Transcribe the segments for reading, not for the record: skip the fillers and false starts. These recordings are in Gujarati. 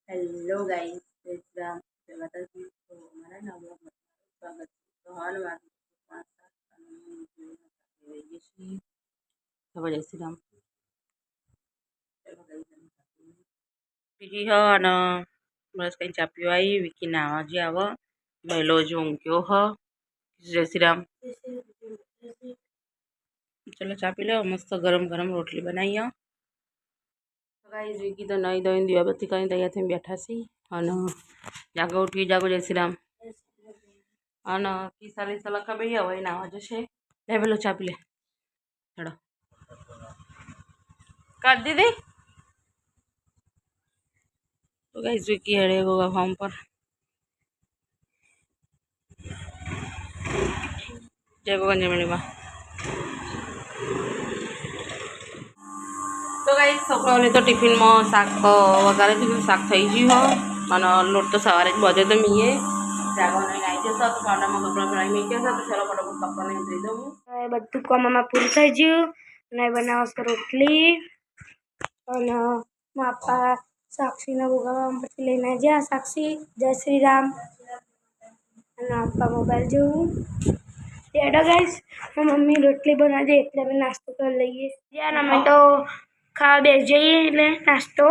હેલો ગાઈસ, રામ જય માતાજી. તો મારા નવા સ્વાગત છે. તો હાલ મારું જય શ્રી રામ. બીજી હ અને બસ કઈ ચાપ્યો આવી વિકી નાવા જે આવ બેલો જો ઊંઘ્યો હ. જય શ્રી રામ. ચલો ચા પી લો. મસ્ત ગરમ ગરમ રોટલી બનાવી. ગાઈસ વિકી તો નહીં દઈને દીવાબત્તી કરીને તૈયાર થઈને બેઠા છીએ અને જાગો ઉઠી જાગો. જય શ્રી રામ. અને કિસાલી સલખા ભાઈ હવે નાવા જશે. લે પેલો ચા પી લે. ચડો કાઢ દીધી. તો ગાઈસ વિકી હેડે ગોગા ફાર્મ પર. જય ગોગા જમણીમાં. તો ગાઈસ છોકરાઓને તો ટિફિનમાં શાક વઘારે દીધું. શાક થઈ ગયું હ અને લોટ તો સવારે જ બધે તો મીએ જાગવા નહીં આવી જશે. તો પાવડામાં કપડાં ભરાઈ મી જશે. તો ચલો ફટાફટ કપડાં નહીં ધોઈ દઉં. બધું કામમાં પૂરું થઈ ગયું અને બનાવશે રોટલી અને માપા સાક્ષીના ભોગાવા પછી લઈને જ્યાં સાક્ષી જય શ્રી રામ અને આપા મોબાઈલ જોવું. એડો ગાઈસ મમ્મી રોટલી બનાવી દે એટલે અમે નાસ્તો કરી લઈએ. જ્યાં અમે તો ખાવા બેસી જઈએ એટલે નાસ્તો.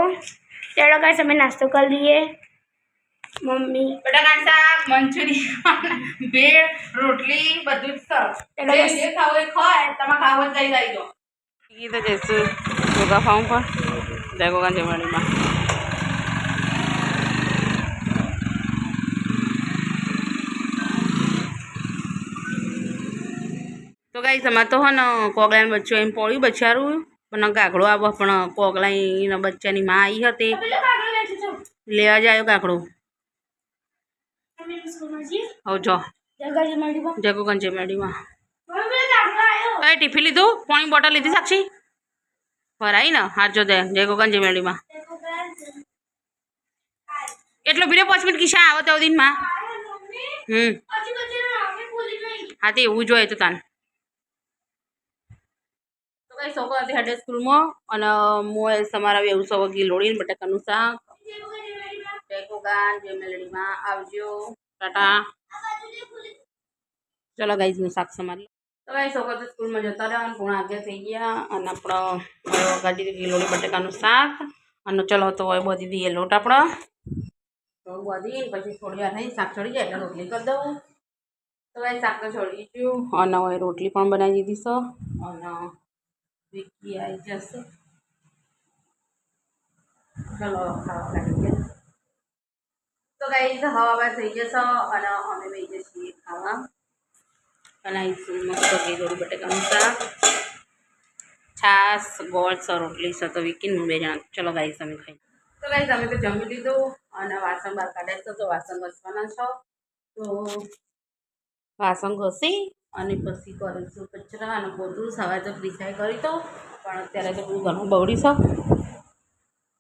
એડો ગાઈસ અમે નાસ્તો કરી લઈએ. મમ્મી બટાકાનું શાક, મંચુરિયન, ભેળ, રોટલી બધું જ સરસ. જે ખાવું એ ખાય. તમે ખાવું જ જઈ દો. એ તો જઈશું ગોગા ફાર્મ પર. જય ગોગા જમણીમાં. તો ગાઈસ અમારે તો હો ને કોગલાનું બચ્ચું એમ પડ્યું બચારું પણ કાકડો આવો પણ કોગલાના બચ્ચાની માં આવી હતી લેવા જાય કાકડો. હવે જો જગોગંજ મેડીમાં કઈ ટિફિન લીધું. પાણી બોટલ લીધી સાક્ષી ભરાઈ ને હાર જો દે જયગોગંજ મેડીમાં. એટલો બીજો 5 મિનિટ કિસ્સા આવે તો દિનમાં. હા તે એવું જોઈએ તો તાન. તો કઈ છોકરો હતી હેડે સ્કૂલમાં અને મોએ તમારા એવું સૌ ગીલોડીને બટાકાનું શાક. જય ગોગાન જય મેલડીમાં આવજો. ટાટા. ચલો ગાઈઝનું શાક સમારી. તો ગાઈ છોકરો તો સ્કૂલમાં જતા રહ્યા અને પૂણા આગળ થઈ ગયા અને આપણો ગાડી ગીલોડી બટાકાનું શાક અને ચલો તો હવે બધી દઈએ લોટ આપણો તો બધી પછી થોડી વાર નહીં શાક ચડી જાય એટલે રોટલી કરી દઉં. તો ગાઈ શાક તો ચડી ગયું અને હવે રોટલી પણ બનાવી દીધી છે અને વિકી આવી જશે. ચલો ખાવા લાગી ગયા. તો ગાઈઝ હવા થઈ જશે અને અમે લઈ જઈએ ખાવા. બનાવીશું મસ્ત ગીલોડી બટાકાનું શાક, છાશ, ગોળ રોટલી છે તો વિકીને 2 જણા. ચલો ગાઈઝ અમે ખાઈ. તો ગાઈઝ અમે તો જમી લીધું અને વાસણ બહાર કાઢ્યા છે તો વાસણ ઘસવાના છો. તો વાસણ ઘસી અને પછી કરીશું કચરા અને પોતું. સવારે તો ફ્રીસાઈ કરી તો પણ અત્યારે તો બધું ઘણું બગડી છે.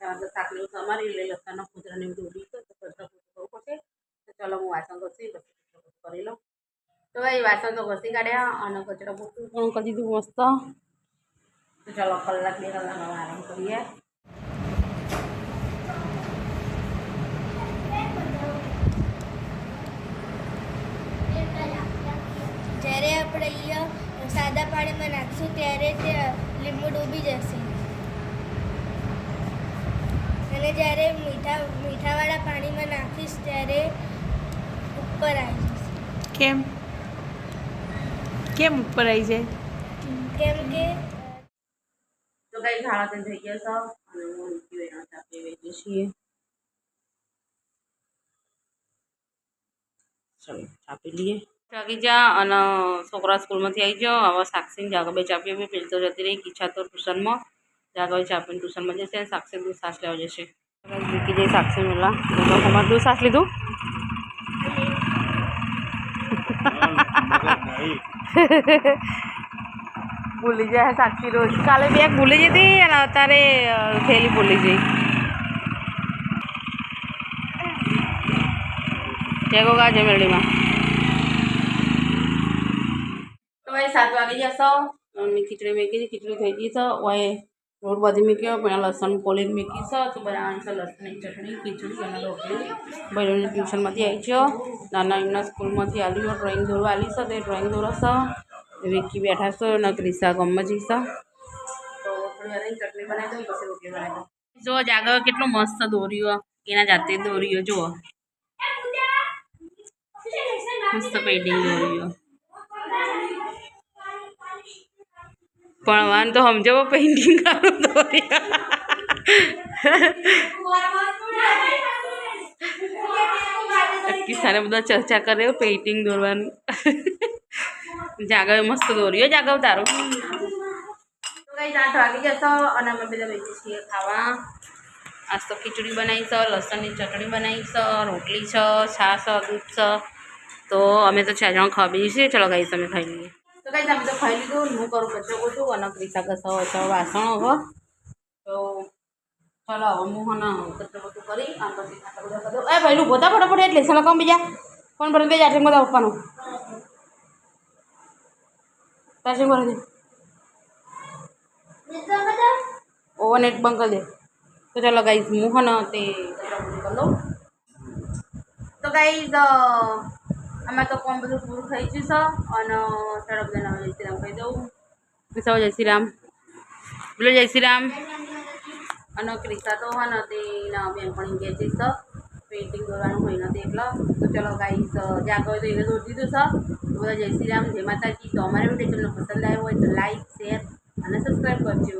ત્યારે તો શાકનું સમારી લઈ લસણના કૂતરાને બધું ઉડી તો કચરા પોતું કરવું પડશે. તો ચલો હું વાસણ ઘસી પછી કરી લઉં. તો એ વાસણ તો ઘસી કાઢ્યા અને કચરા પોતું પણ કરી દીધું મસ્ત. તો ચાલો કલાક 2 કલાક હવે આરામ કરીએ. જ્યારે આપણે અહીંયા સાદા પાણીમાં નાખીશું ત્યારે તે લીંબુ ડૂબી જશે અને જ્યારે મીઠાવાળા પાણીમાં નાખીશ ત્યારે ઉપર આવી જશે. કેમ ઉપર આવી જાય? કેમ કે તો કઈ ખાવા તો થઈ ગયા છે અને હું વેણા ચાપી વેચીએ છીએ. ચલો ચાપી લઈએ. જાગી જા અને છોકરા સ્કૂલમાંથી આવી જાઓ. હવે સાક્ષી જાગો 2 ચાપીઓ બી પેલી તો જતી રહી. કિચ્છા તો ટ્યુશનમાં જાગો ચાપીને ટ્યુશનમાં જશે. સાક્ષી દૂધ સાસ લેવા જશે. મૂકી જઈ સાક્ષી મેલા તમારે દૂધ સાસ લીધું. ભૂલી જાય સાક્ષી રોજ. કાલે બેગ ભૂલી જતી અને અત્યારે થેલી ભૂલી જઈ. જય ગોગા જય મેરડીમાં. તો ભાઈ 7 વાગી જશો. ખીચડી મેકી ખીચડી થઈ ગઈ છે. ઓય રોટ બધી મૂક્યો પણ લસણ પોલીને મૂકી છે તો બનાવવાની છે લસણની ચટણી ખીચડી અને રોટલી. ભાઈઓની ટ્યુશનમાંથી આવી છે, નાના એમના સ્કૂલમાંથી આવ્યું ડ્રોઈંગ દોરવા આવી છે તે ડ્રોઈંગ દોરશે. વિકી બેઠા છે અને ક્રિશા ગમમાં જઈશ. તો થોડી વાર ચટણી બનાવી દઉં પછી રોટલી બનાવી દઉં. જો જાગર કેટલું મસ્ત દોર્યું, એના જાતે દોર્યું જુઓ, મસ્ત પેઇન્ટિંગ દોર્યું. પણ વાન તો સમજો પેઇન્ટિંગ કરું દોર્યા. કિસ્સાને બધા ચર્ચા કરે પેઇન્ટિંગ દોરવાનું. જાગવે મસ્ત દોર્યો જાગવ તારું. તો કઈ 8 વાગી જશો અને અમે બધા બેસી છીએ ખાવા. આજ તો ખીચડી બનાવી છે, લસણની ચટણી બનાવી છે, રોટલી છે, છાશ દૂધ છે. તો અમે તો 4 જણ ખાવી છીએ. ચલો ગાઈસ તમે ખાઈ લઈએ. તો ગાઈસ અમે તો ખાઈ લીધું. હું કરું કચરો ગોઠું અને ક્રિશા કસો વાસણ હવે. તો ચલો હવે હું કચરો ગોઠું કરી આમ પછી ખાતા બધા કરી દઉં. એ પહેલું પોતા ફટાફટ એટલે સલા કામ બીજા કોણ ભરે બે ચાર્જિંગ બધા આપવાનું. ચાર્જિંગ ભરી દે, ઓવન એક બંધ કરી દે. તો ચાલો ગાઈઝ હું તે કરી લઉં. તો ગાઈઝ આમાં તો કોમ બધું પૂરું થઈ ગયું છે અને ચાલો બધા જય શ્રી રામ કહી દઉં. સૌ જય શ્રી રામ બોલો, જય શ્રી રામ. અને ક્રિશા તો તેના બેનપણી ઘેર જઈશ પેઇન્ટિંગ દોરવાનું હોય નથી એટલે. તો ચલો ગાઈઝ જાગો તો એને દોરી દીધું છે. બધા જય શ્રી રામ, જય માતાજી. તો અમારા વિડીયો તમને પસંદ આવ્યો હોય તો લાઈક, શેર અને સબસ્ક્રાઈબ કરજો.